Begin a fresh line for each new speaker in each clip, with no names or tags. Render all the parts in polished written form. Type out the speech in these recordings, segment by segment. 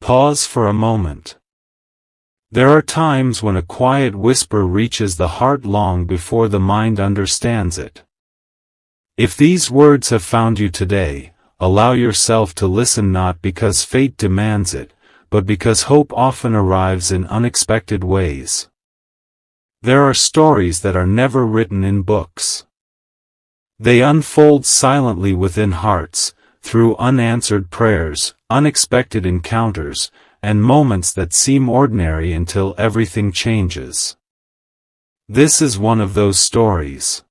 Pause for a moment. There are times when a quiet whisper reaches the heart long before the mind understands it. If these words have found you today, allow yourself to listen not because fate demands it, but because hope often arrives in unexpected ways. There are stories that are never written in books. They unfold silently within hearts, through unanswered prayers, unexpected encounters, and moments that seem ordinary until everything changes. This is one of those stories.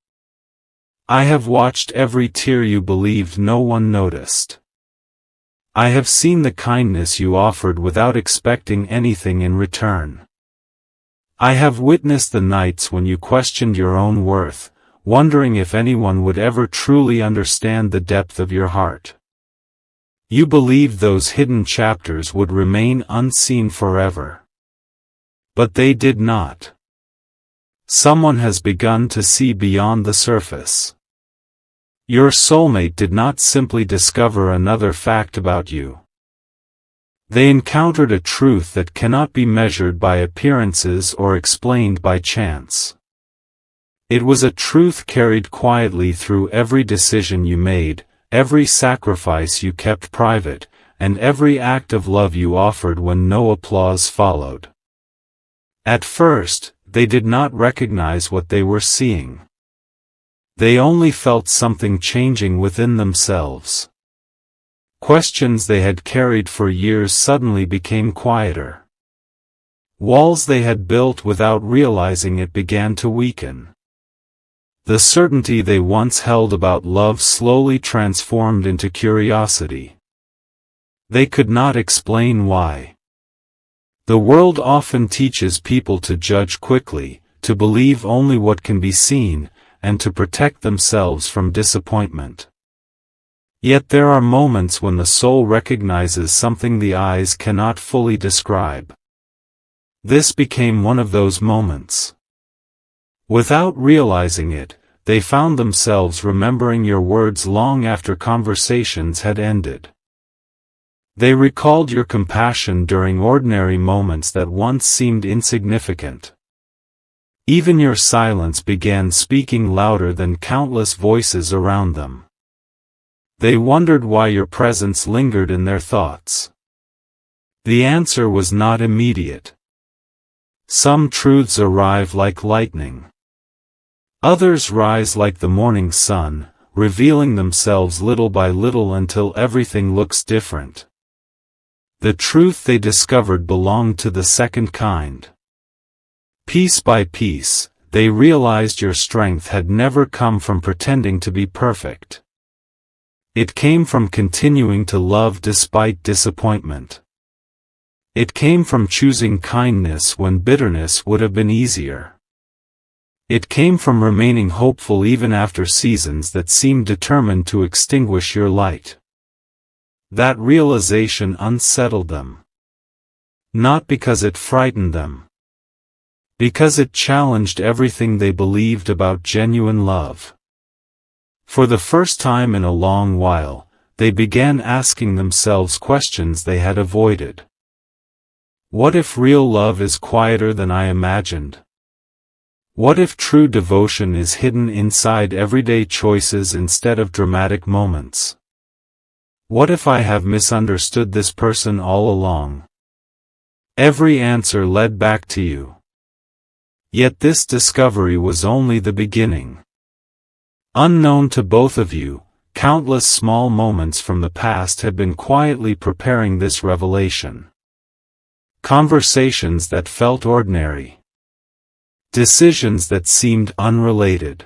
I have watched every tear you believed no one noticed. I have seen the kindness you offered without expecting anything in return. I have witnessed the nights when you questioned your own worth, wondering if anyone would ever truly understand the depth of your heart. You believed those hidden chapters would remain unseen forever. But they did not. Someone has begun to see beyond the surface. Your soulmate did not simply discover another fact about you. They encountered a truth that cannot be measured by appearances or explained by chance. It was a truth carried quietly through every decision you made, every sacrifice you kept private, and every act of love you offered when no applause followed. At first, they did not recognize what they were seeing. They only felt something changing within themselves. Questions they had carried for years suddenly became quieter. Walls they had built without realizing it began to weaken. The certainty they once held about love slowly transformed into curiosity. They could not explain why. The world often teaches people to judge quickly, to believe only what can be seen, and to protect themselves from disappointment. Yet there are moments when the soul recognizes something the eyes cannot fully describe. This became one of those moments. Without realizing it, they found themselves remembering your words long after conversations had ended. They recalled your compassion during ordinary moments that once seemed insignificant. Even your silence began speaking louder than countless voices around them. They wondered why your presence lingered in their thoughts. The answer was not immediate. Some truths arrive like lightning. Others rise like the morning sun, revealing themselves little by little until everything looks different. The truth they discovered belonged to the second kind. Piece by piece, they realized your strength had never come from pretending to be perfect. It came from continuing to love despite disappointment. It came from choosing kindness when bitterness would have been easier. It came from remaining hopeful even after seasons that seemed determined to extinguish your light. That realization unsettled them. Not because it frightened them. Because it challenged everything they believed about genuine love. For the first time in a long while, they began asking themselves questions they had avoided. What if real love is quieter than I imagined? What if true devotion is hidden inside everyday choices instead of dramatic moments? What if I have misunderstood this person all along? Every answer led back to you. Yet this discovery was only the beginning. Unknown to both of you, countless small moments from the past had been quietly preparing this revelation. Conversations that felt ordinary. Decisions that seemed unrelated.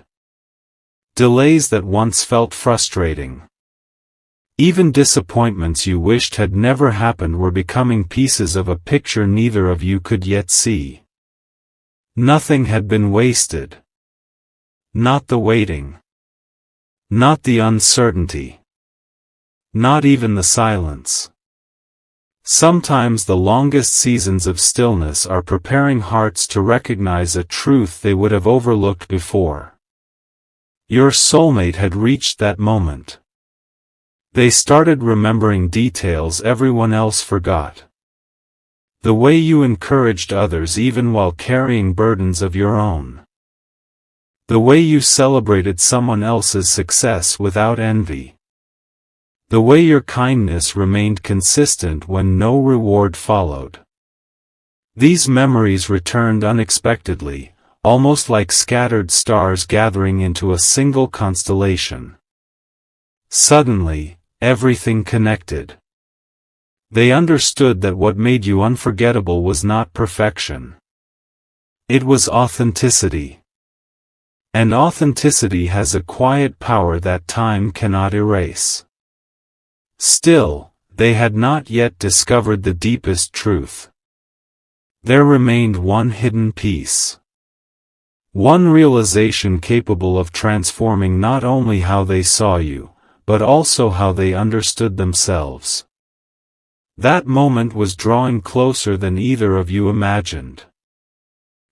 Delays that once felt frustrating. Even disappointments you wished had never happened were becoming pieces of a picture neither of you could yet see. Nothing had been wasted. Not the waiting. Not the uncertainty. Not even the silence. Sometimes the longest seasons of stillness are preparing hearts to recognize a truth they would have overlooked before. Your soulmate had reached that moment. They started remembering details everyone else forgot. The way you encouraged others even while carrying burdens of your own. The way you celebrated someone else's success without envy. The way your kindness remained consistent when no reward followed. These memories returned unexpectedly, almost like scattered stars gathering into a single constellation. Suddenly, everything connected. They understood that what made you unforgettable was not perfection. It was authenticity. And authenticity has a quiet power that time cannot erase. Still, they had not yet discovered the deepest truth. There remained one hidden piece. One realization capable of transforming not only how they saw you, but also how they understood themselves. That moment was drawing closer than either of you imagined.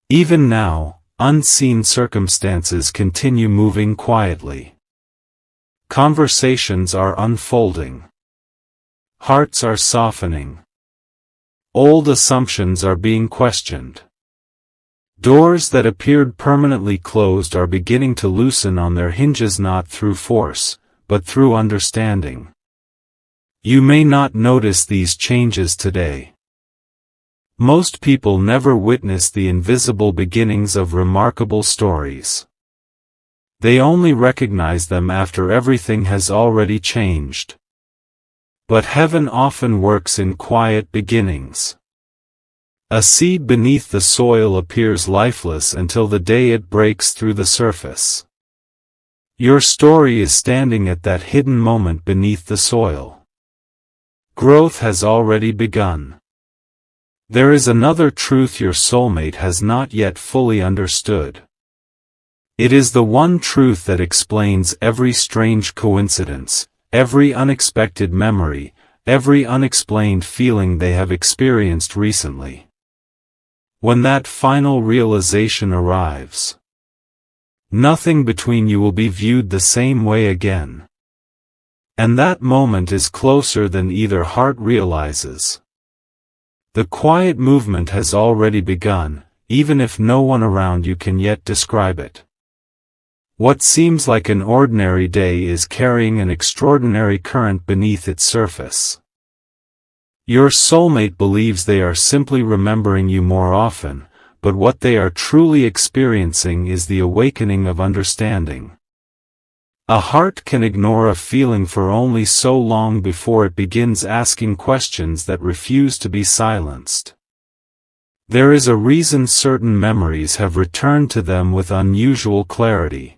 Even now, unseen circumstances continue moving quietly. Conversations are unfolding. Hearts are softening. Old assumptions are being questioned. Doors that appeared permanently closed are beginning to loosen on their hinges, not through force, but through understanding. You may not notice these changes today. Most people never witness the invisible beginnings of remarkable stories. They only recognize them after everything has already changed. But heaven often works in quiet beginnings. A seed beneath the soil appears lifeless until the day it breaks through the surface. Your story is standing at that hidden moment beneath the soil. Growth has already begun. There is another truth your soulmate has not yet fully understood. It is the one truth that explains every strange coincidence, every unexpected memory, every unexplained feeling they have experienced recently. When that final realization arrives, nothing between you will be viewed the same way again. And that moment is closer than either heart realizes. The quiet movement has already begun, even if no one around you can yet describe it. What seems like an ordinary day is carrying an extraordinary current beneath its surface. Your soulmate believes they are simply remembering you more often, but what they are truly experiencing is the awakening of understanding. A heart can ignore a feeling for only so long before it begins asking questions that refuse to be silenced. There is a reason certain memories have returned to them with unusual clarity.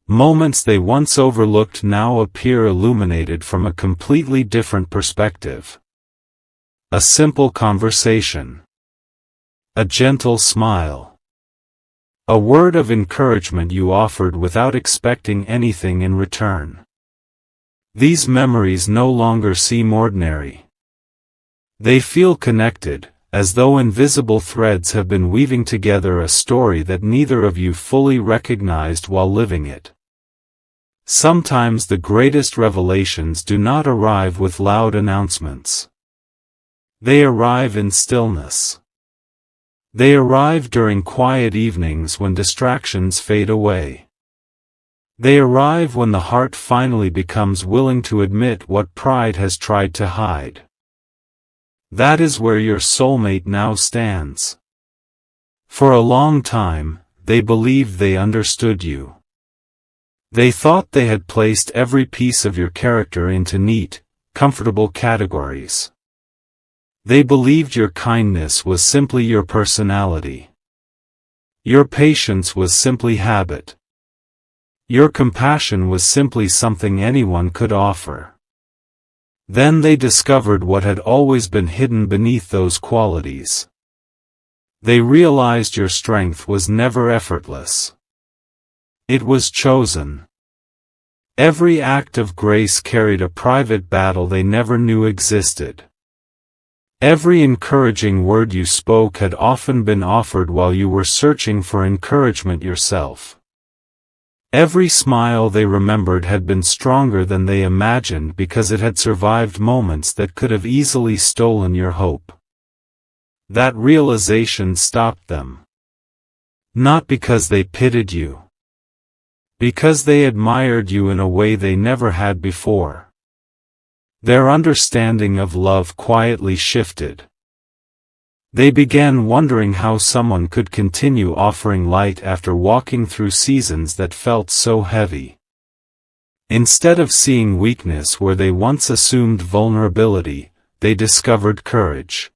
Moments they once overlooked now appear illuminated from a completely different perspective. A simple conversation. A gentle smile. A word of encouragement you offered without expecting anything in return. These memories no longer seem ordinary. They feel connected, as though invisible threads have been weaving together a story that neither of you fully recognized while living it. Sometimes the greatest revelations do not arrive with loud announcements. They arrive in stillness. They arrive during quiet evenings when distractions fade away. They arrive when the heart finally becomes willing to admit what pride has tried to hide. That is where your soulmate now stands. For a long time, they believed they understood you. They thought they had placed every piece of your character into neat, comfortable categories. They believed your kindness was simply your personality. Your patience was simply habit. Your compassion was simply something anyone could offer. Then they discovered what had always been hidden beneath those qualities. They realized your strength was never effortless. It was chosen. Every act of grace carried a private battle they never knew existed. Every encouraging word you spoke had often been offered while you were searching for encouragement yourself. Every smile they remembered had been stronger than they imagined because it had survived moments that could have easily stolen your hope. That realization stopped them. Not because they pitied you. Because they admired you in a way they never had before. Their understanding of love quietly shifted. They began wondering how someone could continue offering light after walking through seasons that felt so heavy. Instead of seeing weakness where they once assumed vulnerability, they discovered courage.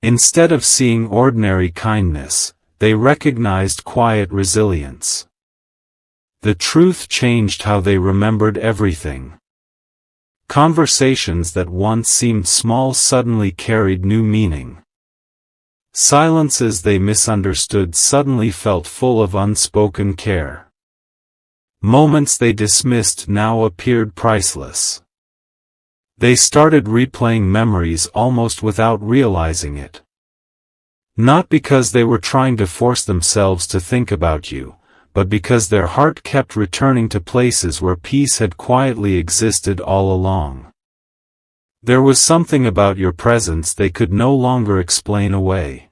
Instead of seeing ordinary kindness, they recognized quiet resilience. The truth changed how they remembered everything. Conversations that once seemed small suddenly carried new meaning. Silences they misunderstood suddenly felt full of unspoken care. Moments they dismissed now appeared priceless. They started replaying memories almost without realizing it. Not because they were trying to force themselves to think about you, but because their heart kept returning to places where peace had quietly existed all along. There was something about your presence they could no longer explain away.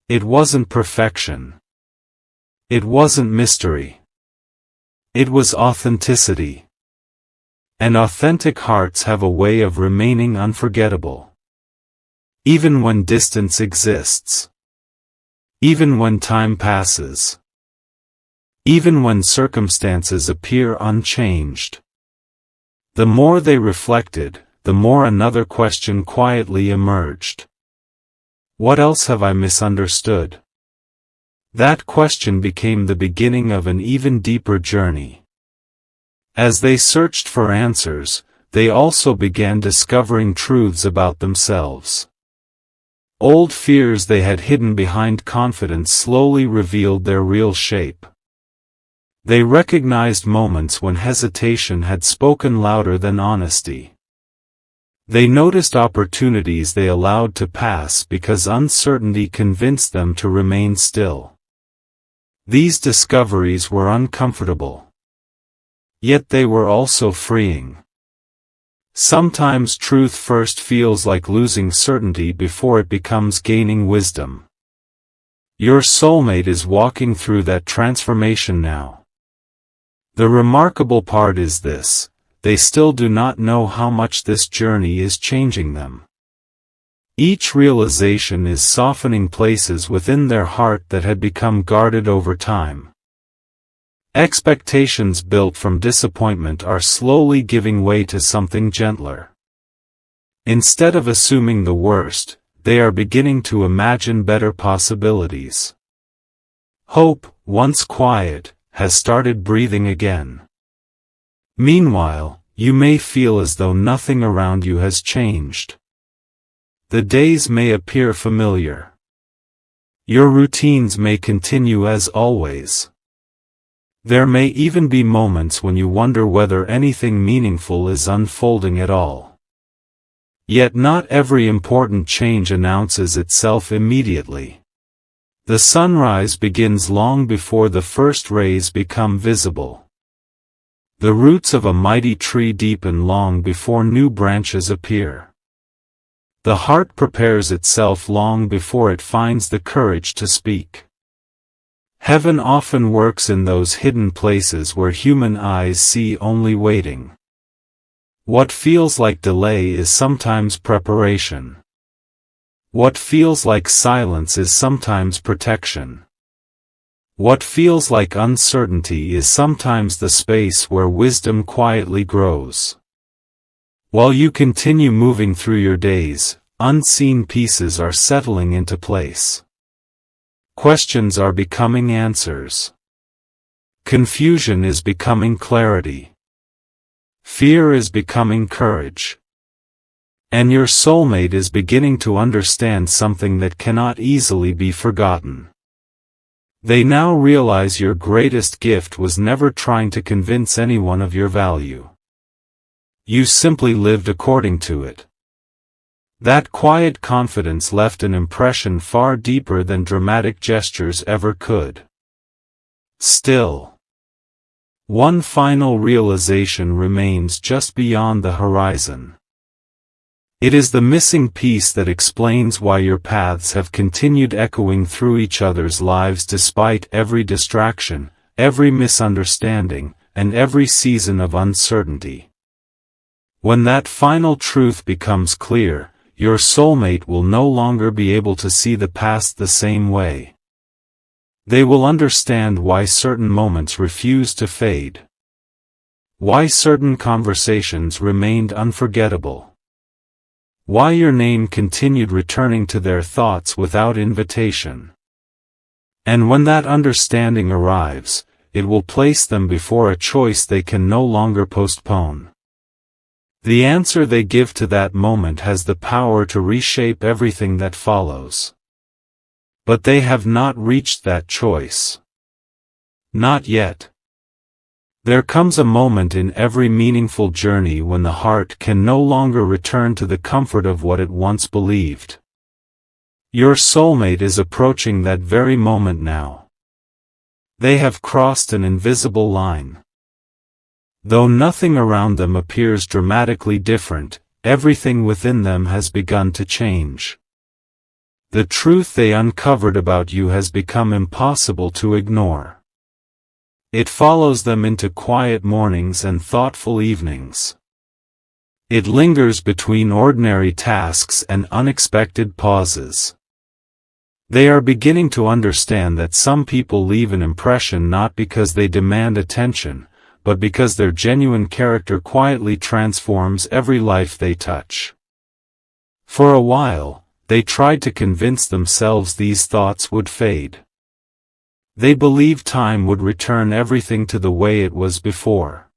It wasn't perfection. It wasn't mystery. It was authenticity. And authentic hearts have a way of remaining unforgettable. Even when distance exists. Even when time passes. Even when circumstances appear unchanged. The more they reflected, the more another question quietly emerged. What else have I misunderstood? That question became the beginning of an even deeper journey. As they searched for answers, they also began discovering truths about themselves. Old fears they had hidden behind confidence slowly revealed their real shape. They recognized moments when hesitation had spoken louder than honesty. They noticed opportunities they allowed to pass because uncertainty convinced them to remain still. These discoveries were uncomfortable. Yet they were also freeing. Sometimes truth first feels like losing certainty before it becomes gaining wisdom. Your soulmate is walking through that transformation now. The remarkable part is this: they still do not know how much this journey is changing them. Each realization is softening places within their heart that had become guarded over time. Expectations built from disappointment are slowly giving way to something gentler. Instead of assuming the worst, they are beginning to imagine better possibilities. Hope, once quiet, has started breathing again. Meanwhile, you may feel as though nothing around you has changed. The days may appear familiar. Your routines may continue as always. There may even be moments when you wonder whether anything meaningful is unfolding at all. Yet not every important change announces itself immediately. The sunrise begins long before the first rays become visible. The roots of a mighty tree deepen long before new branches appear. The heart prepares itself long before it finds the courage to speak. Heaven often works in those hidden places where human eyes see only waiting. What feels like delay is sometimes preparation. What feels like silence is sometimes protection. What feels like uncertainty is sometimes the space where wisdom quietly grows. While you continue moving through your days, unseen pieces are settling into place. Questions are becoming answers. Confusion is becoming clarity. Fear is becoming courage. And your soulmate is beginning to understand something that cannot easily be forgotten. They now realize your greatest gift was never trying to convince anyone of your value. You simply lived according to it. That quiet confidence left an impression far deeper than dramatic gestures ever could. Still, one final realization remains just beyond the horizon. It is the missing piece that explains why your paths have continued echoing through each other's lives despite every distraction, every misunderstanding, and every season of uncertainty. When that final truth becomes clear, your soulmate will no longer be able to see the past the same way. They will understand why certain moments refuse to fade. Why certain conversations remained unforgettable. Why your name continued returning to their thoughts without invitation. And when that understanding arrives, it will place them before a choice they can no longer postpone. The answer they give to that moment has the power to reshape everything that follows. But they have not reached that choice. Not yet. There comes a moment in every meaningful journey when the heart can no longer return to the comfort of what it once believed. Your soulmate is approaching that very moment now. They have crossed an invisible line. Though nothing around them appears dramatically different, everything within them has begun to change. The truth they uncovered about you has become impossible to ignore. It follows them into quiet mornings and thoughtful evenings. It lingers between ordinary tasks and unexpected pauses. They are beginning to understand that some people leave an impression not because they demand attention, but because their genuine character quietly transforms every life they touch. For a while, they tried to convince themselves these thoughts would fade. They believed time would return everything to the way it was before.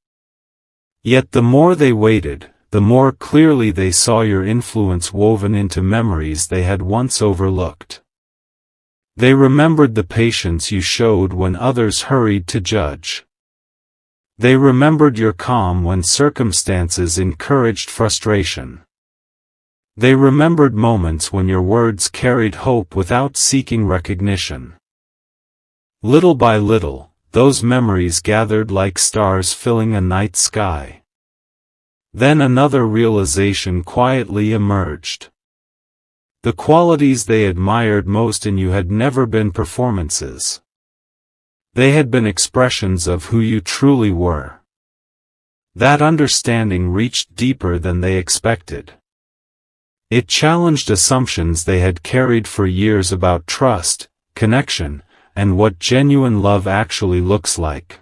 Yet the more they waited, the more clearly they saw your influence woven into memories they had once overlooked. They remembered the patience you showed when others hurried to judge. They remembered your calm when circumstances encouraged frustration. They remembered moments when your words carried hope without seeking recognition. Little by little, those memories gathered like stars filling a night sky. Then another realization quietly emerged. The qualities they admired most in you had never been performances. They had been expressions of who you truly were. That understanding reached deeper than they expected. It challenged assumptions they had carried for years about trust, connection, and what genuine love actually looks like.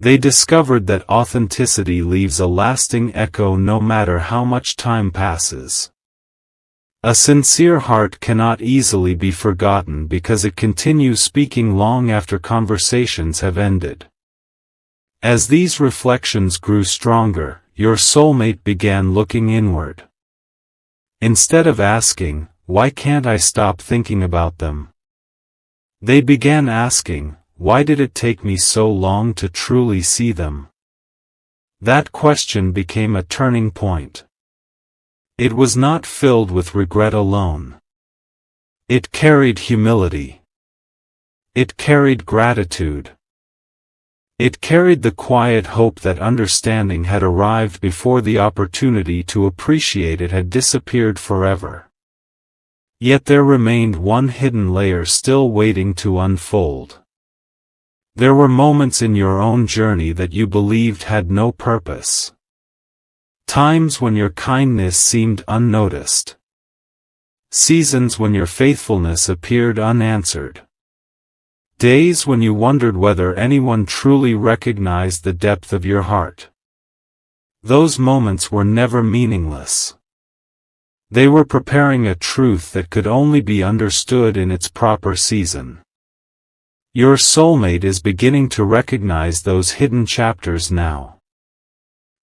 They discovered that authenticity leaves a lasting echo no matter how much time passes. A sincere heart cannot easily be forgotten because it continues speaking long after conversations have ended. As these reflections grew stronger, your soulmate began looking inward. Instead of asking, "Why can't I stop thinking about them?" they began asking, "Why did it take me so long to truly see them?" That question became a turning point. It was not filled with regret alone. It carried humility. It carried gratitude. It carried the quiet hope that understanding had arrived before the opportunity to appreciate it had disappeared forever. Yet there remained one hidden layer still waiting to unfold. There were moments in your own journey that you believed had no purpose. Times when your kindness seemed unnoticed. Seasons when your faithfulness appeared unanswered. Days when you wondered whether anyone truly recognized the depth of your heart. Those moments were never meaningless. They were preparing a truth that could only be understood in its proper season. Your soulmate is beginning to recognize those hidden chapters now.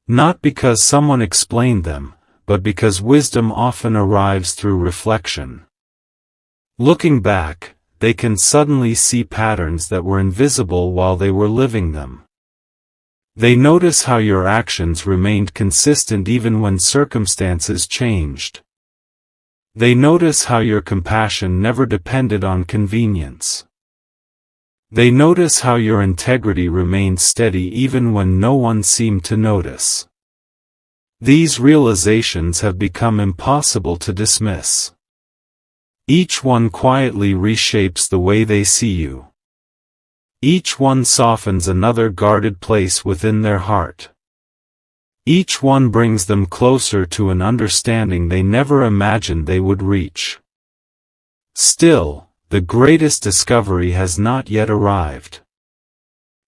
Not because someone explained them, but because wisdom often arrives through reflection. Looking back, they can suddenly see patterns that were invisible while they were living them. They notice how your actions remained consistent even when circumstances changed. They notice how your compassion never depended on convenience. They notice how your integrity remained steady even when no one seemed to notice. These realizations have become impossible to dismiss. Each one quietly reshapes the way they see you. Each one softens another guarded place within their heart. Each one brings them closer to an understanding they never imagined they would reach. Still, the greatest discovery has not yet arrived.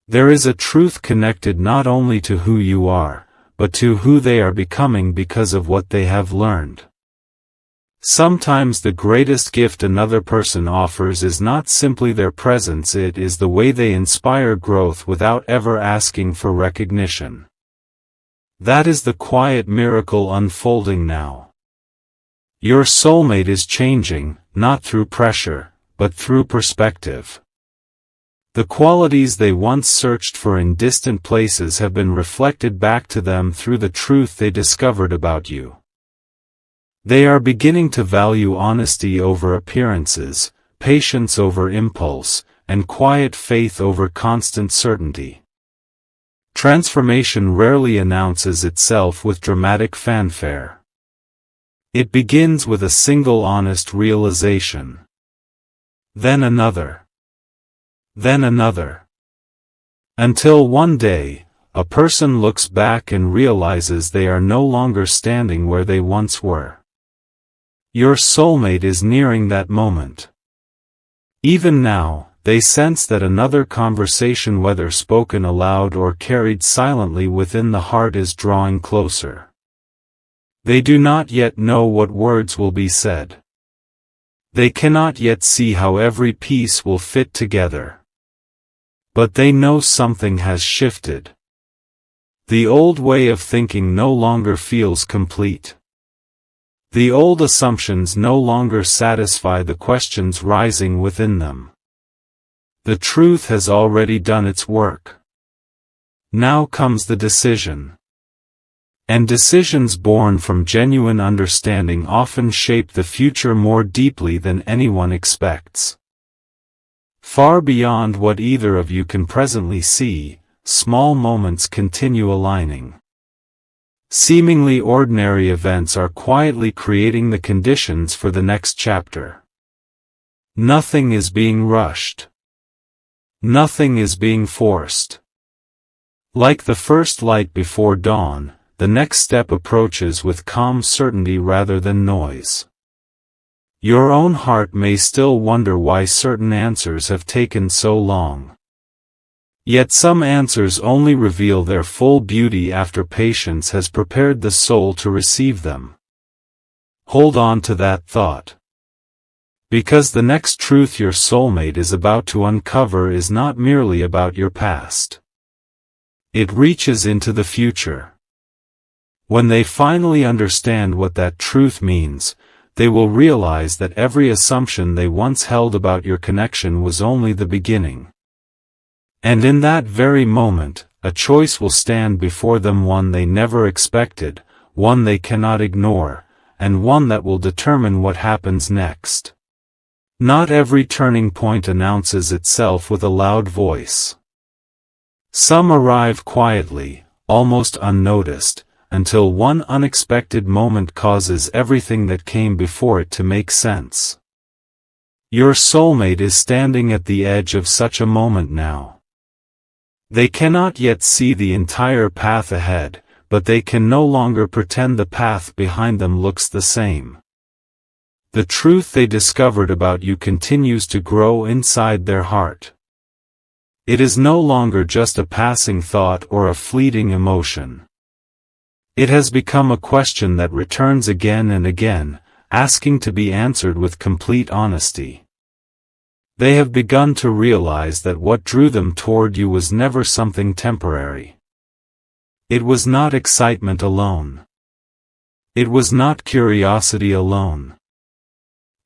There is a truth connected not only to who you are, but to who they are becoming because of what they have learned. Sometimes the greatest gift another person offers is not simply their presence, it is the way they inspire growth without ever asking for recognition. That is the quiet miracle unfolding now. Your soulmate is changing, not through pressure, but through perspective. The qualities they once searched for in distant places have been reflected back to them through the truth they discovered about you. They are beginning to value honesty over appearances, patience over impulse, and quiet faith over constant certainty. Transformation rarely announces itself with dramatic fanfare. It begins with a single honest realization. Then another. Then another. Until one day, a person looks back and realizes they are no longer standing where they once were. Your soulmate is nearing that moment. Even now, they sense that another conversation, whether spoken aloud or carried silently within the heart, is drawing closer. They do not yet know what words will be said. They cannot yet see how every piece will fit together. But they know something has shifted. The old way of thinking no longer feels complete. The old assumptions no longer satisfy the questions rising within them. The truth has already done its work. Now comes the decision. And decisions born from genuine understanding often shape the future more deeply than anyone expects. Far beyond what either of you can presently see, small moments continue aligning. Seemingly ordinary events are quietly creating the conditions for the next chapter. Nothing is being rushed. Nothing is being forced. Like the first light before dawn, the next step approaches with calm certainty rather than noise. Your own heart may still wonder why certain answers have taken so long. Yet some answers only reveal their full beauty after patience has prepared the soul to receive them. Hold on to that thought. Because the next truth your soulmate is about to uncover is not merely about your past. It reaches into the future. When they finally understand what that truth means, they will realize that every assumption they once held about your connection was only the beginning. And in that very moment, a choice will stand before them, one they never expected, one they cannot ignore, and one that will determine what happens next. Not every turning point announces itself with a loud voice. Some arrive quietly, almost unnoticed, until one unexpected moment causes everything that came before it to make sense. Your soulmate is standing at the edge of such a moment now. They cannot yet see the entire path ahead, but they can no longer pretend the path behind them looks the same. The truth they discovered about you continues to grow inside their heart. It is no longer just a passing thought or a fleeting emotion. It has become a question that returns again and again, asking to be answered with complete honesty. They have begun to realize that what drew them toward you was never something temporary. It was not excitement alone. It was not curiosity alone.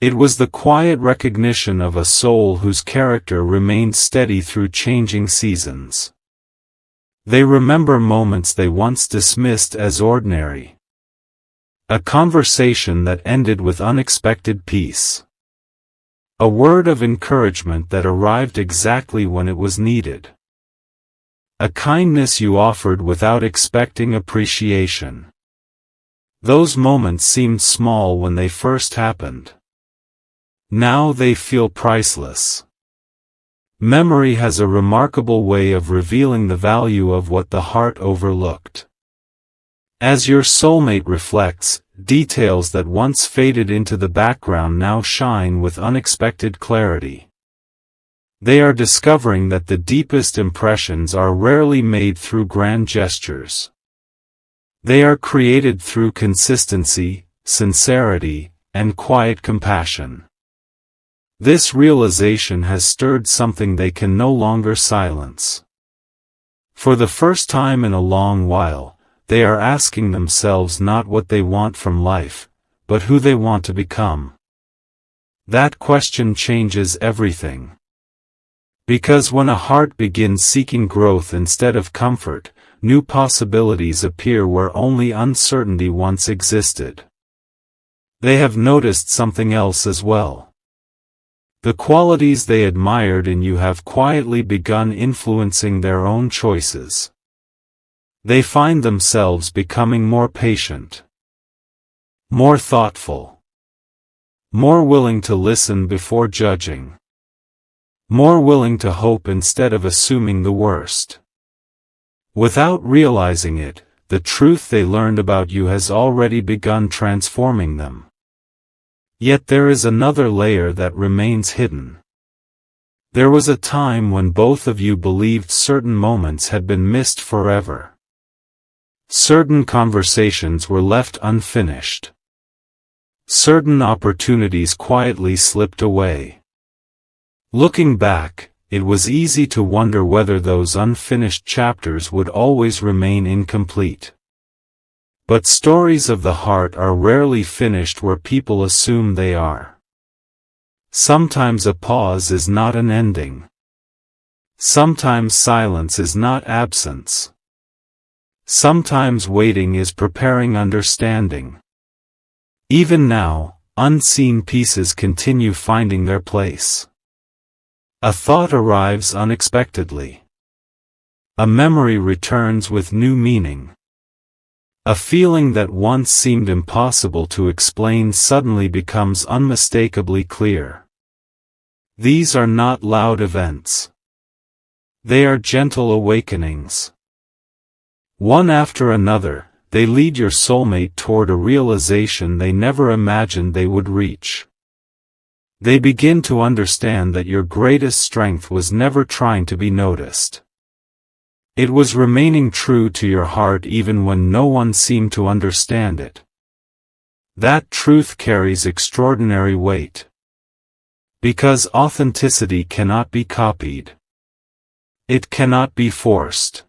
It was the quiet recognition of a soul whose character remained steady through changing seasons. They remember moments they once dismissed as ordinary. A conversation that ended with unexpected peace. A word of encouragement that arrived exactly when it was needed. A kindness you offered without expecting appreciation. Those moments seemed small when they first happened. Now they feel priceless. Memory has a remarkable way of revealing the value of what the heart overlooked. As your soulmate reflects, details that once faded into the background now shine with unexpected clarity. They are discovering that the deepest impressions are rarely made through grand gestures. They are created through consistency, sincerity, and quiet compassion. This realization has stirred something they can no longer silence. For the first time in a long while, they are asking themselves not what they want from life, but who they want to become. That question changes everything. Because when a heart begins seeking growth instead of comfort, new possibilities appear where only uncertainty once existed. They have noticed something else as well. The qualities they admired in you have quietly begun influencing their own choices. They find themselves becoming more patient, more thoughtful, more willing to listen before judging, more willing to hope instead of assuming the worst. Without realizing it, the truth they learned about you has already begun transforming them. Yet there is another layer that remains hidden. There was a time when both of you believed certain moments had been missed forever. Certain conversations were left unfinished. Certain opportunities quietly slipped away. Looking back, it was easy to wonder whether those unfinished chapters would always remain incomplete. But stories of the heart are rarely finished where people assume they are. Sometimes a pause is not an ending. Sometimes silence is not absence. Sometimes waiting is preparing understanding. Even now, unseen pieces continue finding their place. A thought arrives unexpectedly. A memory returns with new meaning. A feeling that once seemed impossible to explain suddenly becomes unmistakably clear. These are not loud events. They are gentle awakenings. One after another, they lead your soulmate toward a realization they never imagined they would reach. They begin to understand that your greatest strength was never trying to be noticed. It was remaining true to your heart even when no one seemed to understand it. That truth carries extraordinary weight. Because authenticity cannot be copied. It cannot be forced.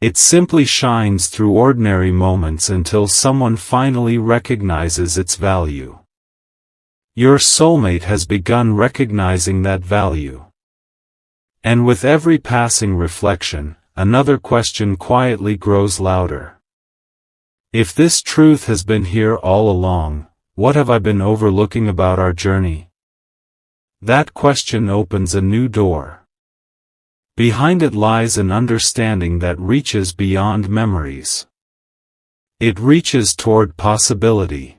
It simply shines through ordinary moments until someone finally recognizes its value. Your soulmate has begun recognizing that value. And with every passing reflection, another question quietly grows louder. If this truth has been here all along, what have I been overlooking about our journey? That question opens a new door. Behind it lies an understanding that reaches beyond memories. It reaches toward possibility.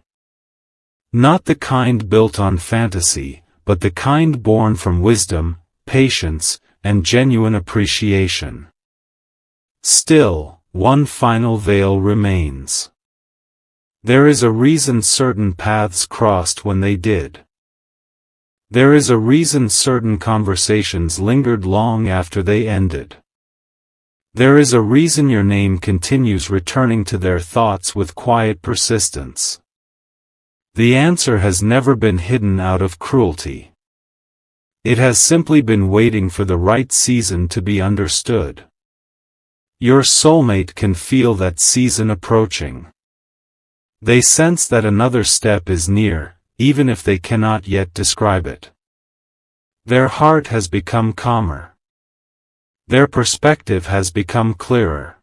Not the kind built on fantasy, but the kind born from wisdom, patience, and genuine appreciation. Still, one final veil remains. There is a reason certain paths crossed when they did. There is a reason certain conversations lingered long after they ended. There is a reason your name continues returning to their thoughts with quiet persistence. The answer has never been hidden out of cruelty. It has simply been waiting for the right season to be understood. Your soulmate can feel that season approaching. They sense that another step is near, even if they cannot yet describe it. Their heart has become calmer. Their perspective has become clearer.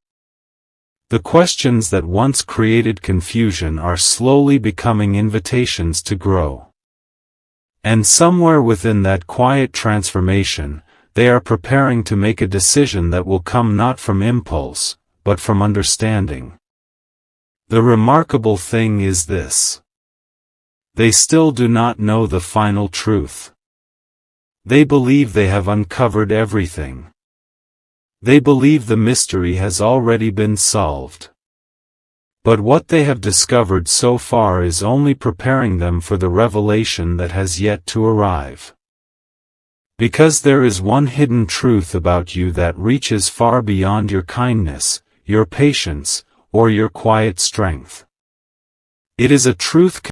The questions that once created confusion are slowly becoming invitations to grow. And somewhere within that quiet transformation, they are preparing to make a decision that will come not from impulse, but from understanding. The remarkable thing is this. They still do not know the final truth. They believe they have uncovered everything. They believe the mystery has already been solved. But what they have discovered so far is only preparing them for the revelation that has yet to arrive. Because there is one hidden truth about you that reaches far beyond your kindness, your patience, or your quiet strength. It is a truth